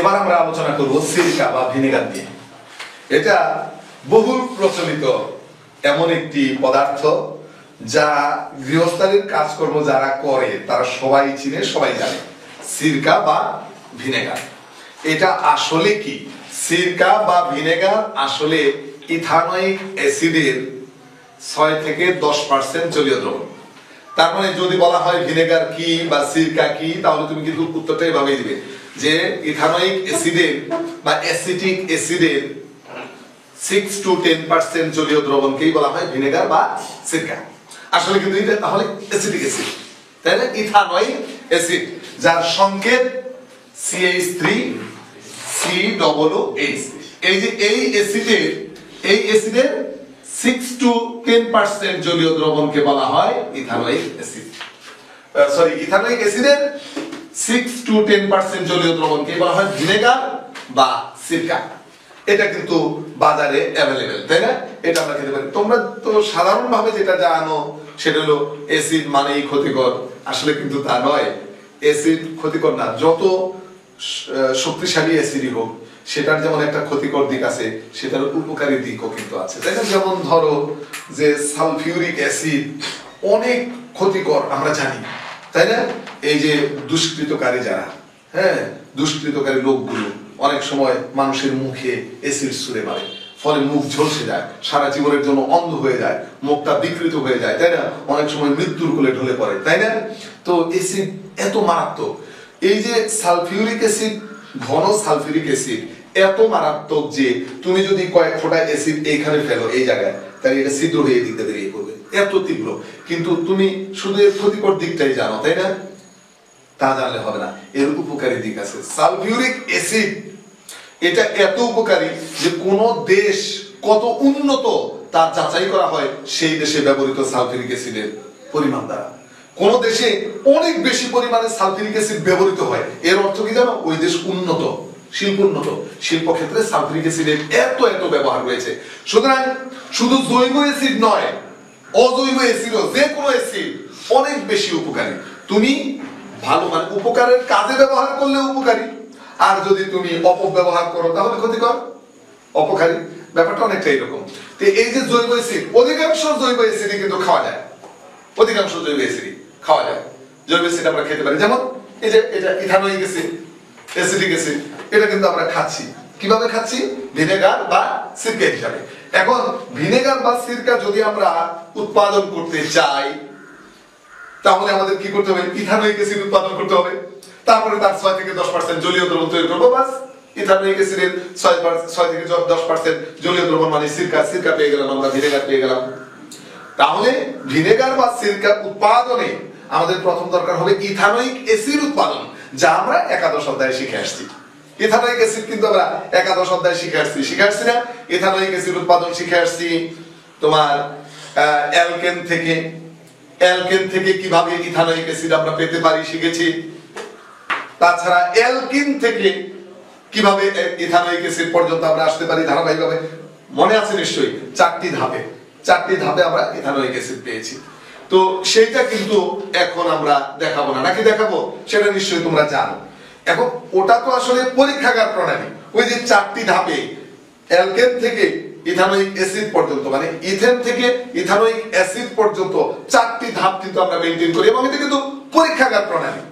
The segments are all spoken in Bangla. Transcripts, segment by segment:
এবার আমরা আলোচনা করব সিরকা বা ভিনেগার নিয়ে। এটা বহুল প্রচলিত এমন একটি পদার্থ যা গৃহস্থালির কাজকর্ম যারা করে তারা সবাই চিনে, সবাই জানে। সিরকা বা ভিনেগার এটা আসলে কি? সিরকা বা ভিনেগার আসলে ইথানোয়িক অ্যাসিডের 6 থেকে 10% জলীয় দ্রবণ। তার মানে যদি বলা হয় ভিনেগার কি বা সিরকা কি, তাহলে তুমি কিন্তু উত্তরটা এভাবেই দিবে যে ইথানোয়িক অ্যাসিডের বা অ্যাসিটিক অ্যাসিডের 6 to 10% জলীয় দ্রবণকেই বলা হয় ভিনেগার বা সিরকা। আসলে কিন্তু এটা তাহলে অ্যাসিটিক অ্যাসিড, তাই না? ইথানোয়িক অ্যাসিড যার সংকেত CH3COOH। এই যে এই অ্যাসিডের 6 to 10% জলীয় দ্রবণকে বলা হয় ইথানোয়িক অ্যাসিড। ইথানোয়িক অ্যাসিডের 6 to 10% জলীয় দ্রবণকে বলা হয় ভিনেগার বা সিরকা। এটা কিন্তু বাজারে অ্যাভেলেবেল, তাই না? এটা আমরা খেতে পারি। তোমরা তো সাধারণভাবে যেটা জানো সেটা হলো অ্যাসিড মানেই ক্ষতিকর। আসলে কিন্তু তা নয়। অ্যাসিড ক্ষতিকর না, যত শক্তিশালী অ্যাসিডই হোক সেটার যেমন একটা ক্ষতিকর দিক আছে, সেটার উপকারী দিকও কিন্তু আছে, তাই না? যেমন ধরো যে সালফিউরিক অ্যাসিড অনেক ক্ষতিকর আমরা জানি, তাই না? এই যে দুষ্কৃতকারী যারা, দুষ্কৃতকারী লোকগুলো অনেক সময় মানুষের মুখে অ্যাসিড ছুঁড়ে মারে, ফলে মুখ ঝলসে যায়, সারা জীবনের জন্য অন্ধ হয়ে যায়, মুখটা বিকৃত হয়ে যায়, তাই না? অনেক সময় মৃত্যুর কোলে ঢলে পড়ে, তাই না? তো অ্যাসিড এত মারাত্মক। এই যে সালফিউরিক অ্যাসিড, ঘন সালফিউরিক অ্যাসিড এত মারাত্মক যে তুমি যদি কয়েক ফোঁটা অ্যাসিড এইখানে ফেলো এই জায়গায়, তাহলে এটা ছিদ্র হয়ে দিকটা বেরিয়ে পড়বে, এত তীব্র। কিন্তু তুমি শুধু এর ক্ষতিকর দিকটাই জানো, তাই না? তা জানলে হবে না, এর উপকারী দিক আছে। সালফিউরিক অ্যাসিড এটা এত উপকারী যে কোন দেশ কত উন্নত তা যাচাই করা হয় সেই দেশে ব্যবহৃত সালফিউরিক অ্যাসিডের পরিমাণ দ্বারা। কোন দেশে অনেক বেশি পরিমাণে সালফিউরিক অ্যাসিড ব্যবহৃত হয়, এর অর্থ কি জানো? ওই দেশ উন্নত, শিল্প উন্নত। শিল্প ক্ষেত্রে সালফিউরিক অ্যাসিডের এত ব্যবহার রয়েছে। সুতরাং শুধু জৈব অ্যাসিড নয়, অজৈব অ্যাসিডও, যে কোনো অ্যাসিড অনেক বেশি উপকারী। তুমি ভালো মানে উপকারের কাজে ব্যবহার করলে উপকারী, আর যদি তুমি অপব্যবহার করো তাহলে ক্ষতিকর, অপকারী। ব্যাপারটা অনেকটা এরকম। তো এই যে জৈব অ্যাসিড, অধিকাংশ জৈব অ্যাসিডই কিন্তু খাওয়া যায়, অধিকাংশ জৈব অ্যাসিডই খাওয়া যায়। জৈব অ্যাসিড আমরা খেতে পারি, যেমন এই যে এটা ইথানোয়িক অ্যাসিড, অ্যাসিটিক অ্যাসিড, এটা কিন্তু আমরা খাচ্ছি। কিভাবে খাচ্ছি? ভিনেগার বা সিরকা হিসাবে। এখন ভিনেগার বা সিরকা যদি আমরা উৎপাদন করতে চাই তাহলে আমাদের কি করতে হবে? ইথানোয়িক অ্যাসিড উৎপাদন করতে হবে। তারপরে তার 6 থেকে 10% জলীয় দ্রবণ তৈরি করবো, বাস। ইথানোয়িক অ্যাসিডের 6 থেকে 10% জলীয় দ্রবণ মানে সিরকা পেয়ে গেলাম, আমরা ভিনেগার পেয়ে গেলাম। তাহলে ভিনেগার বা সিরকা উৎপাদনে আমাদের প্রথম দরকার হবে ইথানোয়িক অ্যাসিড উৎপাদন, যা আমরা একাদশ অধ্যায়ে শিখে আসছি। ইথানোয়িক অ্যাসিড কিন্তু আমরা একাদশ অধ্যায়ে শিখে আসছি না? ইথানোয়িক অ্যাসিড উৎপাদন শিখে আসছি তোমার অ্যালকেন থেকে কিভাবে ইথানোয়িক অ্যাসিড আমরা পেতে পারি শিখেছি। তাছাড়া অ্যালকিন থেকে কিভাবে ইথানোয়িক অ্যাসিড পর্যন্ত আমরা আসতে পারি ধারাবাহিকভাবে। মনে আছে নিশ্চয়ই, 4টি ধাপে আমরা ইথানোয়িক অ্যাসিড পেয়েছি। তো সেইটা কিন্তু এখন আমরা দেখাবো না, নাকি দেখাবো? সেটা নিশ্চয়ই তোমরা জানো। এখন ওটা তো আসলে পরীক্ষাগার প্রণালী। ওই যে 4টি ধাপে অ্যালকেন থেকে ইথানোয়িক অ্যাসিড পর্যন্ত, মানে ইথেন থেকে ইথানোয়িক অ্যাসিড পর্যন্ত 4টি ধাপ কিন্তু আমরা মেইনটেইন করি, এবং এটা কিন্তু পরীক্ষাগার প্রণালী।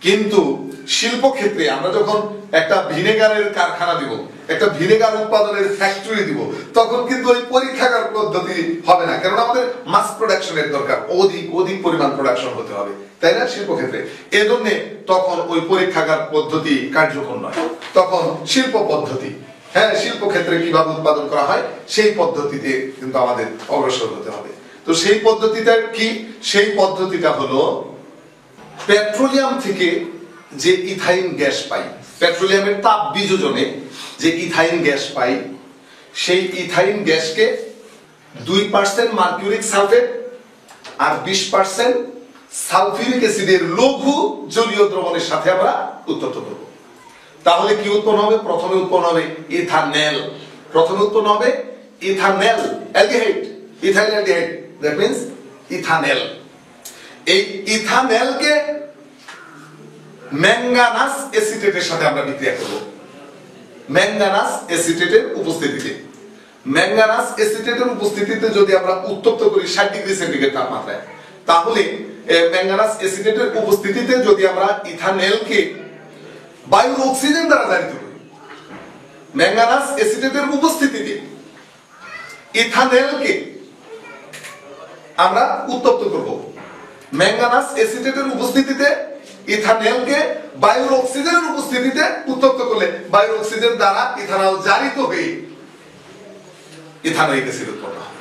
কিন্তু শিল্প ক্ষেত্রে আমরা যখন একটা ভিনেগারের কারখানা দিব, একটা ভিনেগার উৎপাদনের ফ্যাক্টরি দিব, তখন কিন্তু ওই পরীক্ষাগার পদ্ধতি হবে না, কারণ আমাদের মাস প্রোডাকশনের দরকার, অধিক পরিমাণ প্রোডাকশন হতে হবে, তাই না? শিল্প ক্ষেত্রে এজন্য তখন ওই পরীক্ষাগার পদ্ধতি কার্যকর নয়, তখন শিল্প পদ্ধতি, শিল্প ক্ষেত্রে কিভাবে উৎপাদন করা হয় সেই পদ্ধতিতে কিন্তু আমাদের অগ্রসর হতে হবে। তো সেই পদ্ধতিটা কি? সেই পদ্ধতিটা হলো পেট্রোলিয়াম থেকে যে ইথাইন গ্যাস পাই, পেট্রোলিয়ামের তাপ বিযোজনে যে ইথাইন গ্যাস পাই, সেই ইথাইন গ্যাসকে 2% মার্কিউরিক সালফেট আর 20% সালফিউরিক অ্যাসিডের লঘু জলীয় দ্রবণের সাথে আমরা উত্তপ্ত করব। তাহলে কি উৎপন্ন হবে? প্রথমে উৎপন্ন হবে ethanal. Aldehyde, ethyl aldehyde, that means ethanal. এই ইথানেলকে ম্যাঙ্গানাস এসিটেটের সাথে আমরা বিক্রিয়া করব ম্যাঙ্গানাস এসিটেটের উপস্থিতিতে। ম্যাঙ্গানাস এসিটেটের উপস্থিতিতে যদি আমরা উত্তপ্ত করি 60 ডিগ্রি সেন্টিগ্রেড তাপমাত্রায়, তাহলে ম্যাঙ্গানাস এসিটেটের উপস্থিতিতে যদি আমরা ইথানলকে বায়ুর অক্সিজেন দ্বারা জারিত করি, ম্যাঙ্গানাস এসিটেটের উপস্থিতিতে ইথানলকে আমরা উত্তপ্ত করব। ম্যাঙ্গানাস এসিটেটের উপস্থিতিতে ইথানলকে বায়ুর অক্সিজেনের উপস্থিতিতে উত্তপ্ত করলে বায়ুর অক্সিজেন দ্বারা ইথানল জারিত হয়ে ইথানোয়িক অ্যাসিড উৎপন্ন হবে।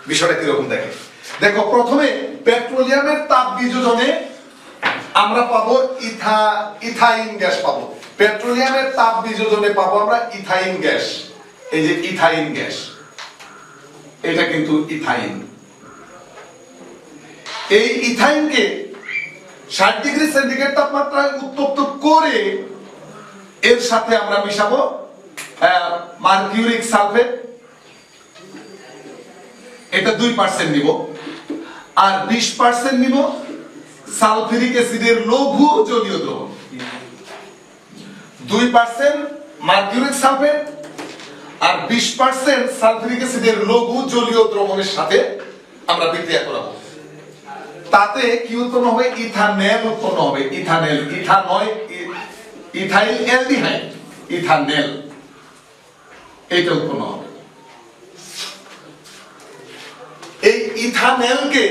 বিষয়টা কি রকম দেখে? দেখো, প্রথমে পেট্রোলিয়ামের তাপ বিযোজনে আমরা পাবো ইথাইন গ্যাস পাবো। পেট্রোলিয়ামের তাপ বিযোজনে পাবো আমরা ইথাইন গ্যাস। এই যে ইথাইন গ্যাস, এটা কিন্তু ইথাইন। এই ইথাইনকে 60 ডিগ্রি সেন্টিগ্রেড তাপমাত্রায় উত্তপ্ত করে এর সাথে আমরা মিশাবো মার্কিউরিক সালফেট, এটা 2% নিব, আর 20% নিব সালফিউরিক অ্যাসিডের লঘু জলীয় দ্রবণ। 2% মার্কিউরিক সালফেট আর 20% সালফিউরিক অ্যাসিডের লঘু জলীয় দ্রবণের সাথে আমরা বিক্রিয়া করাবো। তাতে কি উৎপন্ন হবে? ইথানল উৎপন্ন হবে। ইথানল, ইথা নয়, ইথাইল অ্যালডিহাইড, ইথানল, এটা উৎপন্ন হবে। এই ইথানলকে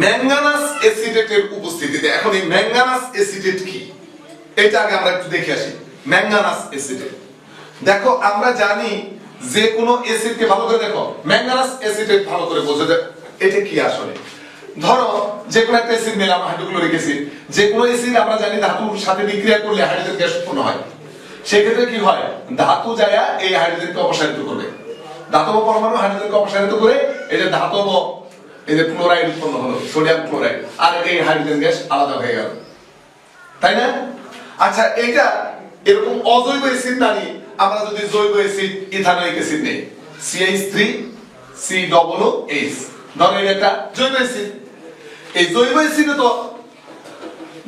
ম্যাঙ্গানাস এসিটেটের উপস্থিতিতে, এখন এই ম্যাঙ্গানাস এসিটেট কি এটা আগে আমরা একটু দেখে আসি। ম্যাঙ্গানাস এসিটেট, দেখো আমরা জানি যে কোনো অ্যাসিডকে ভালো করে দেখো, ম্যাঙ্গানাস এসিটেট ভালো করে বোঝা যায় এটা কি আসলে। ধরো যে কোনো একটা অ্যাসিড নিলাম, হাইড্রোক্লোরিক অ্যাসিড। যে কোনো অ্যাসিড আমরা জানি ধাতুর সাথে বিক্রিয়া করলে হাইড্রোজেন গ্যাস উৎপন্ন হয়। সেক্ষেত্রে কি হয়? ধাতু যায় এই হাইড্রোজেনকে অপসারিত করবে। ধাতব পরমাণু হাইড্রোজেনকে অপসারিত করে এই যে ধাতব, এই যে ক্লোরাইড উৎপন্ন হলো, সোডিয়াম ক্লোরাইড, আর এই হাইড্রোজেন গ্যাস আলাদা হয়ে গেল, তাই না? আচ্ছা, এটা এরকম অজৈব অ্যাসিড না নিয়ে আমরা যদি জৈব অ্যাসিড ইথানোয়িক অ্যাসিড নেই, CH3COOH, ধরো এটা একটা জৈব অ্যাসিড। এই জৈব অ্যাসিডে তো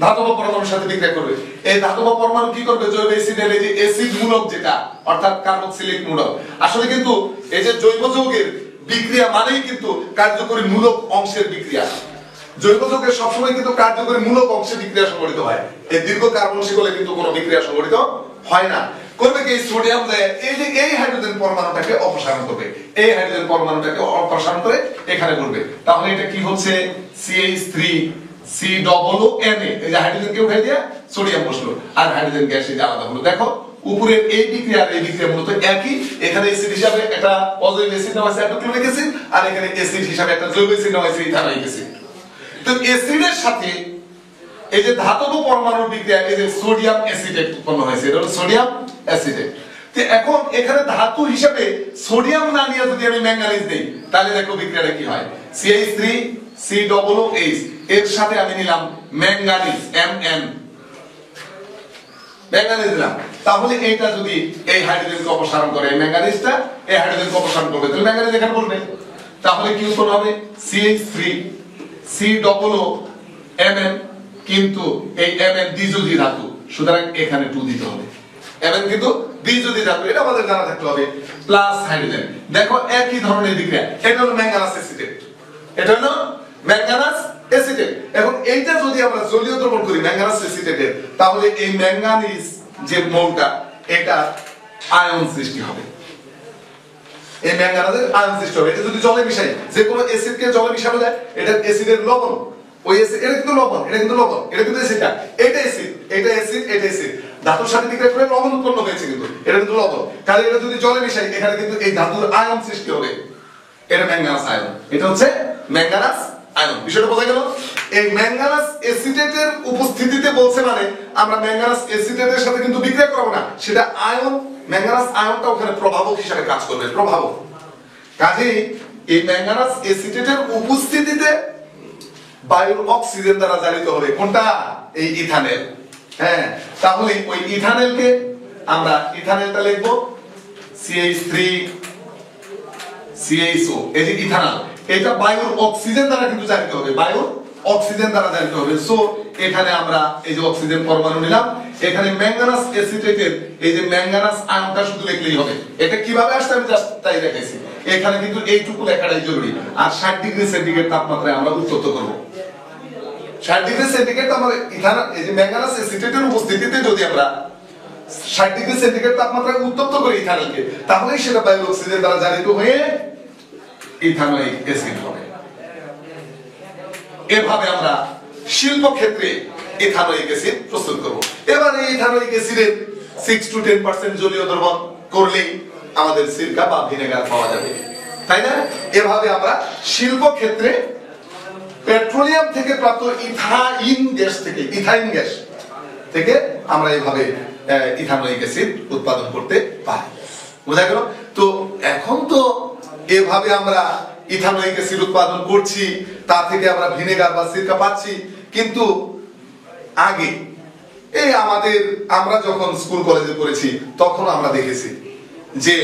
ধাতব পরমাণুর সাথে বিক্রিয়া করবে। এই ধাতব পরমাণু কি করবে? জৈব অ্যাসিডের এই যে অ্যাসিড মূলক যেটা, অর্থাৎ কার্বক্সিলিক মূলক। আসলে কিন্তু এই যে জৈব যৌগের বিক্রিয়া মানেই কিন্তু কার্যকরী মূলক অংশের বিক্রিয়া। জৈব যৌগের সবসময় কিন্তু কার্যকরী মূলক অংশে বিক্রিয়া সংঘটিত হয়। এই দীর্ঘ কার্বন শিকলে কিন্তু কোনো বিক্রিয়া সংঘটিত হয় না। করবে কি? সোডিয়াম দেয় এই যে এই হাইড্রোজেন পরমাণুটাকে অপসারণ করবে, এই হাইড্রোজেন পরমাণুটাকে অপসারণ করে এখানে করবে। তাহলে এটা কি হচ্ছে? CH3COONA, এই যে হাইড্রোজেনকে উঠাই দিয়া সোডিয়াম বসলো, আর হাইড্রোজেন গ্যাস এই যে আলাদা হলো। দেখো উপরের এই বিক্রিয়া আর এই বিক্রিয়া মূলত একই। এখানে অ্যাসিড হিসাবে একটা অজৈব অ্যাসিড নেওয়া হয়েছে হাইড্রোক্লোরিক অ্যাসিড, আর এখানে অ্যাসিড হিসাবে একটা জৈব অ্যাসিড নেওয়া হয়েছে ইথানোয়িক অ্যাসিড। তো অ্যাসিডের সাথে এই যে ধাতব পরমাণুর বিক্রিয়া, এই যে সোডিয়াম অ্যাসিটেট উৎপন্ন হয়েছে, এটা হলো সোডিয়াম অ্যাসিটেট। তো এখন এখানে ধাতু হিসাবে সোডিয়াম না নিয়ে যদি আমি ম্যাঙ্গানিজ দেই, তাহলে দেখো বিক্রিয়াটা কি হয়? CH3COOH, এর সাথে আমি নিলাম ম্যাঙ্গানিজ, Mn, ম্যাঙ্গানিজ দিলাম। তাহলে এইটা যদি এই হাইড্রোজেনকে অপসারণ করে, এই ম্যাঙ্গানিজটা এই হাইড্রোজেনকে অপসারণ করবে, তাহলে ম্যাঙ্গানিজ এখানে বলবে। তাহলে কি উৎপন্ন হবে? CH3COOMn, কিন্তু এই Mn দ্বিযোজী ধাতু, সুতরাং এখানে 2 দিতে হবে। Mn কিন্তু দ্বিযোজী ধাতু, এটা আমাদের জানা থাকতে হবে। প্লাস হাইড্রোজেন, দেখো একই ধরনের বিক্রিয়া। এটা হলো ম্যাঙ্গানাস অ্যাসিটেট, এটা হলো ম্যাঙ্গানাস অ্যাসিটেট। এখন এইটা যদি আমরা জলীয় দ্রবণ করি ম্যাঙ্গানাস অ্যাসিটেটের, তাহলে এই ম্যাঙ্গানিজ যে মৌলটা, এটা আয়ন সৃষ্টি হবে। এই ম্যাঙ্গানাসের আয়ন সৃষ্টি হবে। এটা যদি জলে মিশাই, যে কোনো অ্যাসিডকে জলে মিশানো যায়, এটা অ্যাসিডের লবণ, ওই অ্যাসিড, এটা কিন্তু লবণ, এটা কিন্তু লবণ, এটা কিন্তু অ্যাসিডটা, এটা অ্যাসিড, এটা অ্যাসিড, এটা অ্যাসিড। ধাতুর সাথে বিক্রিয়া করে লবণ উৎপন্ন হয়েছে, কিন্তু এটা কিন্তু লবণ। কাজে এটা যদি জলে মিশাই, এখানে কিন্তু এই ধাতুর আয়ন সৃষ্টি হবে। এটা ম্যাঙ্গানাস আয়ন, এটা হচ্ছে ম্যাঙ্গানাস আয়ন। বিষয়টা বোঝা গেল? এই ম্যাঙ্গানাস অ্যাসিটেটের উপস্থিতিতে বলছে মানে আমরা ম্যাঙ্গানাস অ্যাসিটেটের সাথে কিন্তু বিক্রিয়া করব না, সেটা আয়ন, ম্যাঙ্গানাস আয়নটা ওখানে প্রভাবক হিসেবে কাজ করবে, প্রভাবক। কাজেই এই ম্যাঙ্গানাস অ্যাসিটেটের উপস্থিতিতে বায়ুর অক্সিজেন দ্বারা জারিত হবে। কোনটা? এই ইথানল। হ্যাঁ, তাহলে ওই ইথানলকে আমরা, ইথানলটা লিখবো CH3CHO, এই যে ইথানল, এটা বায়ুর অক্সিজেন দ্বারা কিন্তু জারিত হবে, বায়ুর অক্সিজেন দ্বারা জারিত হবে। সো এখানে আমরা এই যে অক্সিজেন পরমাণু নিলাম, এখানে ম্যাঙ্গানাস অ্যাসিটেটের এই যে ম্যাঙ্গানাস আয়নটা শুধু লিখলেই হবে। এটা কিভাবে আসছে আমি জাস্ট তাই দেখাইছি। এখানে কিন্তু এইটুকু লেখাটাই জরুরি। আর 60 ডিগ্রি সেন্টিগ্রেড তাপমাত্রায় আমরা উত্তপ্ত করব। 60 ডিগ্রি সেন্টিগ্রেড আমরা এই যে ম্যাঙ্গানাস অ্যাসিটেটের উপস্থিতিতে যদি আমরা 60 ডিগ্রি সেন্টিগ্রেড তাপমাত্রায় উত্তপ্ত করি ইথানলকে, তাহলে সেটা বায়ু অক্সিজেন দ্বারা জারিত হয়ে ইথানোয়িক অ্যাসিড হবে। এভাবে আমরা শিল্প ক্ষেত্রে ইথানোয়িক অ্যাসিড প্রস্তুত করব। এবার এই ইথানোয়িক অ্যাসিডের 6 to 10% জলীয় দ্রবণ করলেই আমাদের সিরকা বা ভিনেগার পাওয়া যাবে, তাই না? এভাবে আমরা শিল্প ক্ষেত্রে পেট্রোলিয়াম থেকে প্রাপ্ত ইথাইন গ্যাস থেকে আমরা এইভাবে ইথানোয়িক অ্যাসিড উৎপাদন করতে পারি। বোঝা গেল? তো এখন তো এভাবে আমরা ইথানোয়িক অ্যাসিড উৎপাদন করছি, তা থেকে আমরা ভিনেগার বা সিরকা পাচ্ছি। কিন্তু আগে এই আমরা যখন স্কুল কলেজে পড়েছি তখন আমরা দেখেছি যে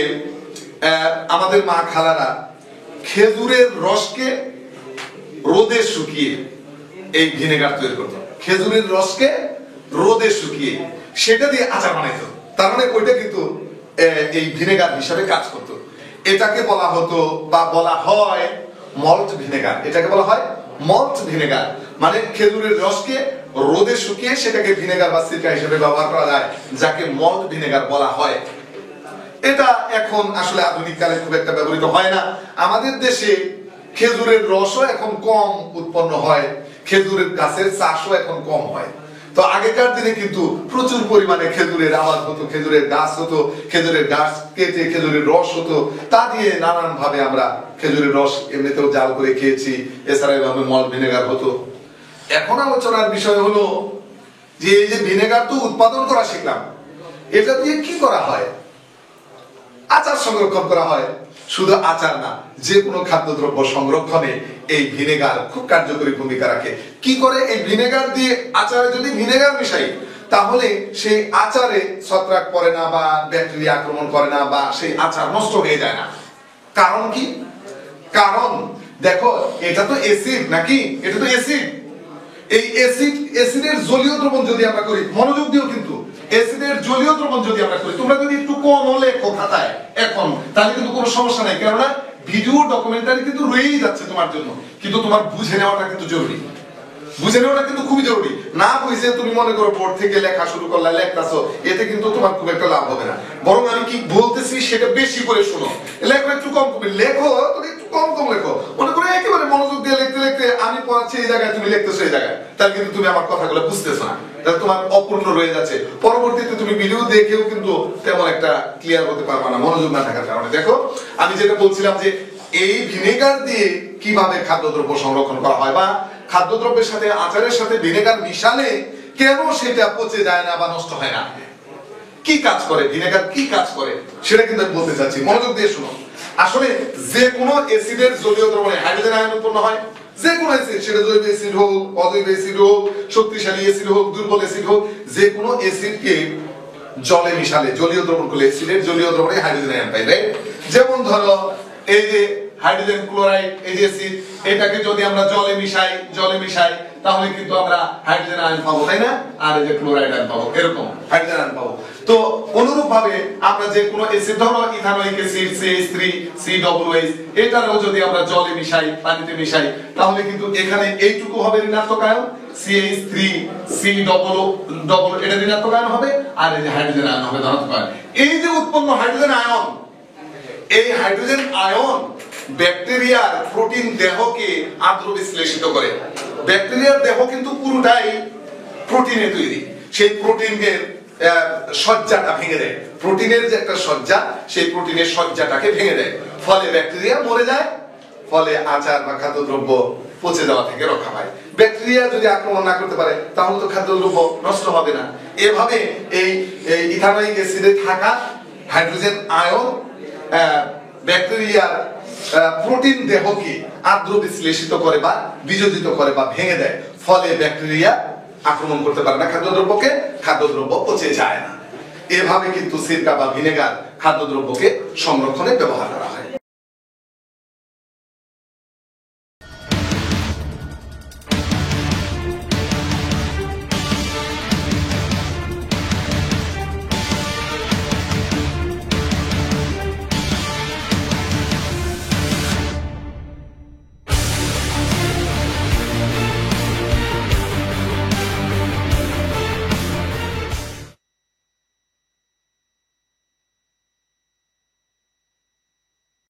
আমাদের মা খালারা খেজুরের রসকে রোদে শুকিয়ে এই ভিনেগার তৈরি করতো। খেজুরের রসকে রোদে শুকিয়ে সেটা দিয়ে আচার বানাইতো। তার মানে ওইটা কিন্তু এই ভিনেগার হিসাবে কাজ করতো। এটাকে বলা হতো বা বলা হয় মল্ট ভিনেগার। এটাকে বলা হয় মল্ট ভিনেগার, মানে খেজুরের রসকে রোদে শুকিয়ে সেটাকে ভিনেগার বা সিরকা হিসেবে ব্যবহার করা যায়, যাকে মল্ট ভিনেগার বলা হয়। এটা এখন আসলে আধুনিক কালে খুব একটা ব্যবহৃত হয় না। আমাদের দেশে খেজুরের রসও এখন কম উৎপন্ন হয়, খেজুরের গাছের চাষও এখন কম হয়। তো আগেকার দিনে কিন্তু প্রচুর পরিমাণে খেজুরের আবাদ হতো, খেজুরের গাছ হতো, খেজুরের গাছ কেটে খেজুরের রস হতো, তা দিয়ে নানান ভাবে আমরা খেজুরের রস এমনিতেও জাল করে খেয়েছি। এছাড়া এভাবে মল্ট ভিনেগার হতো। এখন আলোচনার বিষয় হলো যে এই যে ভিনেগার তো উৎপাদন করা শিখলাম, এটা দিয়ে কি করা হয়? আচার সংরক্ষণ করা হয়। শুধু আচার না, যে কোনো খাদ্যদ্রব্য সংরক্ষণে এই ভিনেগার খুব কার্যকরী ভূমিকা রাখে। কি করে? এই ভিনেগার দিয়ে আচারে যদি ভিনেগার মিশাই, তাহলে সেই আচারে ছত্রাক পড়ে না বা ব্যাকটেরিয়া আক্রমণ করে না বা সেই আচার নষ্ট হয়ে যায় না। কারণ কি? কারণ দেখো, এটা তো অ্যাসিড নাকি? এটা তো অ্যাসিড। এই অ্যাসিডের জলীয় দ্রবণ যদি আমরা করি, মনোযোগ দিও কিন্তু, অ্যাসিডের জলীয় দ্রবণ যদি আমরা করি, তোমরা যদি একটু কম লেখো খাতায় এখন, তাহলে কিন্তু কোনো সমস্যা নাই। কেননা ভিডিও ডকুমেন্টারি কিন্তু রয়েই যাচ্ছে তোমার জন্য, কিন্তু তোমার বুঝে নেওয়াটা কিন্তু জরুরি। বুঝে নেওয়াটা কিন্তু খুবই জরুরি। না বুঝে তুমি মনে করো বোর্ড থেকে লেখা শুরু করলে, লেখতাছো, এতে কিন্তু তোমার খুব একটা লাভ হবে না। বরং আমি কি বলতেছি সেটা বেশি করে শোনো, লেখো একটু কম কম লেখো, তুমি একটু কম কম লেখো। মনে করো একেবারে মনোযোগ দিয়ে লিখতে লিখতে আমি পড়াচ্ছি এই জায়গায়, তুমি লিখতেছো এই জায়গায়, তাহলে কিন্তু তুমি আমার কথাগুলো বুঝতেছো না, তাহলে তোমার অপূর্ণ রয়ে যাচ্ছে। পরবর্তীতে তুমি ভিডিও দেখেও কিন্তু তেমন একটা ক্লিয়ার হতে পারবে না, মনোযোগ না থাকার কারণে। দেখো, আমি যেটা বলছিলাম যে এই ভিনেগার দিয়ে কিভাবে খাদ্যদ্রব্য সংরক্ষণ করা হয়, বা খাদ্যদ্রব্যের সাথে আচারের সাথে ভিনেগার মিশালে কেন সেটা পচে যায় না বা নষ্ট হয় না, কি কাজ করে ভিনেগার, কি কাজ করে, সেটা কিন্তু আমি বলতে চাচ্ছি। মনোযোগ দিয়ে শুনো। আসলে যে কোনো অ্যাসিডের জলীয় দ্রবণে হাইড্রোজেন আয়ন উৎপন্ন হয়। যে কোনো অ্যাসিড, সেটা জৈব অ্যাসিড হোক, অজৈব অ্যাসিড হোক, শক্তিশালী অ্যাসিড হোক, দুর্বল অ্যাসিড হোক, যে কোনো অ্যাসিডকে জলে মিশালে, জলীয় দ্রবণ করলে অ্যাসিডের জলীয় দ্রবণে হাইড্রোজেন আয়ন পাই, রাইট? যেমন ধরো এই যে হাইড্রোজেন ক্লোরাইড, এই যে অ্যাসিড, এটাকে যদি আমরা জলে মিশাই তাহলে কিন্তু আমরা হাইড্রোজেন আয়ন পাবো, তাই না? আর এই যে ক্লোরাইড আয়ন পাবো, এরকম হাইড্রোজেন আয়ন পাবো। তো অনুরূপ ভাবে আমরা যে কোনো অ্যাসিড, ধরো ইথানোয়িক অ্যাসিড CH3 COOH, এটারও যদি আমরা জলে মিশাই, পানিতে মিশাই, তাহলে কিন্তু এখানে এইটুকু হবে ঋণাত্মক আয়ন, CH3 COOH, এটা ঋণাত্মক আয়ন হবে, আর এই যে হাইড্রোজেন আয়ন হবে ধনাত্মক আয়ন। এই যে উৎপন্ন হাইড্রোজেন আয়ন, এই হাইড্রোজেন আয়ন ব্যাকটেরিয়ার প্রোটিন দেহকে আদ্র বিশ্লেষিত করে। ব্যাকটেরিয়ার দেহ কিন্তু পুরোটাই প্রোটিনে তৈরি। সেই প্রোটিনের সজ্জাটা ভেঙে দেয়। প্রোটিনের যে একটা সজ্জা, সেই প্রোটিনের সজ্জাটাকে ভেঙে দেয়। ফলে ব্যাকটেরিয়া মরে যায়, ফলে আচার বা খাদ্যদ্রব্য পচে যাওয়া থেকে রক্ষা পায়। ব্যাকটেরিয়া যদি আক্রমণ না করতে পারে, তাহলে তো খাদ্যদ্রব্য নষ্ট হবে না। এভাবে এই ইথানোয়িক অ্যাসিডে থাকা হাইড্রোজেন আয়ন ব্যাকটেরিয়ার প্রোটিন দেহকে আদ্র বিশ্লেষিত করে বা বিযোজিত করে বা ভেঙে দেয়। ফলে ব্যাকটেরিয়া আক্রমণ করতে পারে না খাদ্যদ্রব্যকে, খাদ্যদ্রব্য পচে যায় না। এভাবে কিন্তু সিরকা বা ভিনেগার খাদ্যদ্রব্যকে সংরক্ষণে ব্যবহার করা